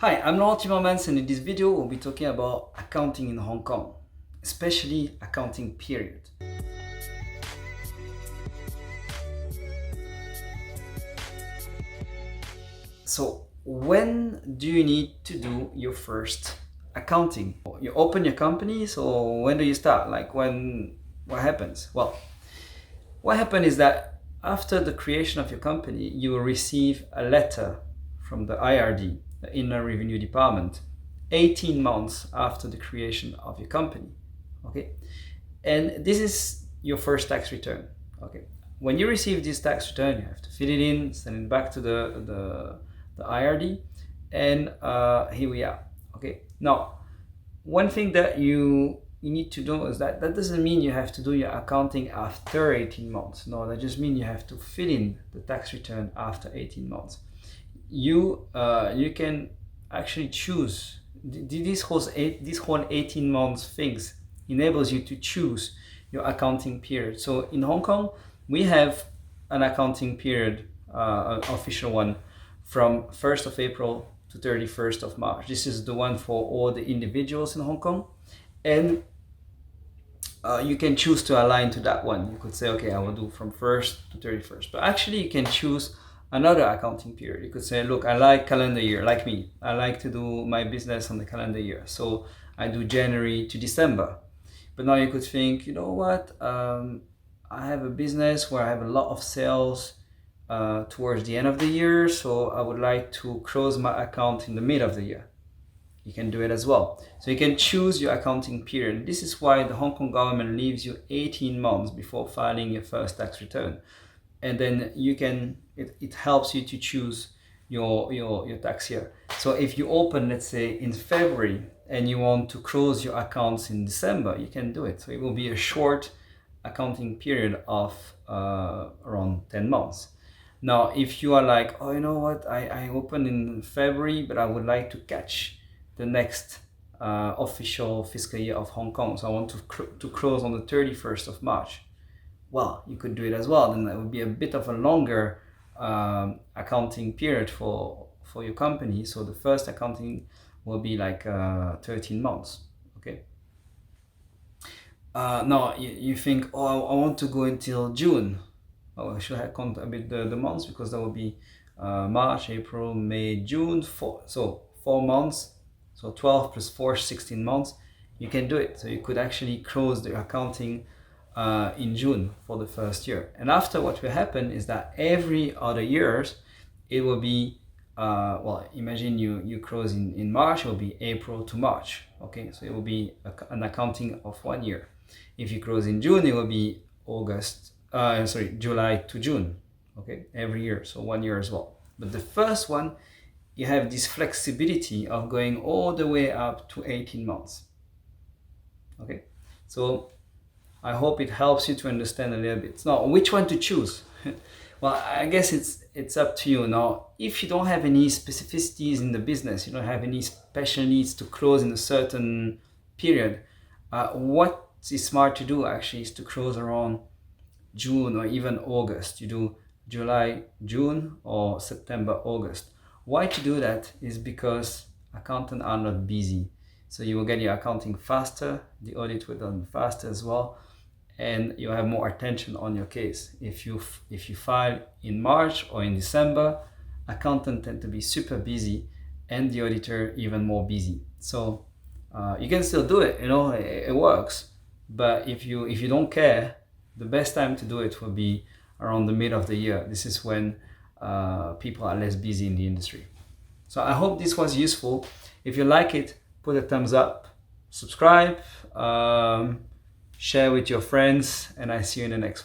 Hi, I'm Laurent Timmermans, and in this video we'll be talking about accounting in Hong Kong, especially accounting period. So when do you need to do your first accounting? You open your company, so when do you start? What happens? Well, what happens is that after the creation of your company, you will receive a letter from the IRD, the Inland Revenue Department, 18 months after the creation of your company. Okay, and this is your first tax return. Okay, when you receive this tax return, you have to fill it in, send it back to the IRD, and here we are. Okay, now one thing that you need to know is that doesn't mean you have to do your accounting after 18 months. No, that just means you have to fill in the tax return after 18 months. You can actually choose this whole 18 months things enables you to choose your accounting period. So in Hong Kong, we have an accounting period, an official one, from 1st of April to 31st of March. This is the one for all the individuals in Hong Kong. And you can choose to align to that one. You could say, okay, I will do from 1st to 31st. But actually, you can choose another accounting period. You could say, look, I like calendar year, like me. I like to do my business on the calendar year. So I do January to December. But now you could think, you know what? I have a business where I have a lot of sales towards the end of the year. So I would like to close my account in the mid of the year. You can do it as well. So you can choose your accounting period. This is why the Hong Kong government leaves you 18 months before filing your first tax return. And then you can, it helps you to choose your tax year. So if you open, let's say in February, and you want to close your accounts in December, you can do it. So it will be a short accounting period of around 10 months. Now, if you are like, oh, you know what, I opened in February, but I would like to catch the next official fiscal year of Hong Kong. So I want to close on the 31st of March. Well, you could do it as well. Then that would be a bit of a longer accounting period for your company. So the first accounting will be like 13 months. Okay. Now you think, oh, I want to go until June. Oh, I should have count a bit the months, because that will be March, April, May, June. So 4 months. So 12 plus 4, 16 months. You can do it. So you could actually close the accounting in June for the first year. And after, what will happen is that every other years, it will be, well, imagine you close in March, it will be April to March. Okay, so it will be an accounting of 1 year. If you close in June, it will be July to June. Okay, every year, so 1 year as well. But the first one, you have this flexibility of going all the way up to 18 months. Okay, so I hope it helps you to understand a little bit. Now, which one to choose? Well, I guess it's up to you. Now, if you don't have any specificities in the business, you don't have any special needs to close in a certain period, what is smart to do actually is to close around June or even August. You do July, June, or September, August. Why to do that is because accountants are not busy. So you will get your accounting faster, the audit will be done faster as well, and you have more attention on your case. If you file in March or in December, accountants tend to be super busy, and the auditor even more busy. So you can still do it, it works. But if you don't care, the best time to do it will be around the mid of the year. This is when people are less busy in the industry. So I hope this was useful. If you like it, put a thumbs up, subscribe, share with your friends, and I see you in the next one.